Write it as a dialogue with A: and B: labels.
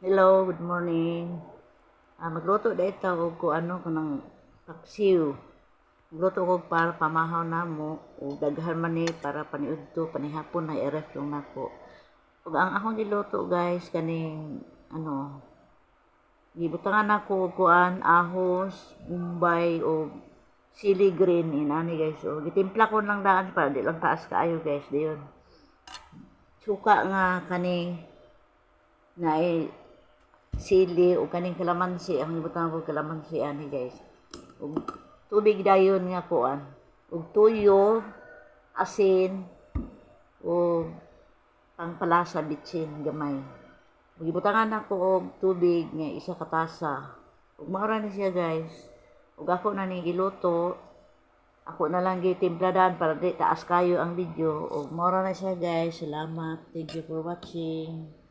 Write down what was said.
A: Hello, good morning. Magluto dahil ko kung ano ko ng paksiw. Magluto ko para pamahaw na mo o daghan man ni para paniud to panihapon na i-ref lang nako. Ug ang akong giluto guys kaning ano gibutangan ako og kuan ahos, bombay o chili green inani guys. O gitimpla ko lang daan para di lang taas kaayo guys diyon. Suka nga kani na sili o kaning kalamansi ang ibutang ko kalamansi ani guys ug tubig dayon nga kuan ug tuyo asin o pangpalasa bitsin gamay gibutangan ako og tubig nga isa ka tasa ug maura ni siya guys ug ako na ni giluto ako na lang gitimpladan para di taas kayo ang video ug maura na siya guys. Salamat, thank you for watching.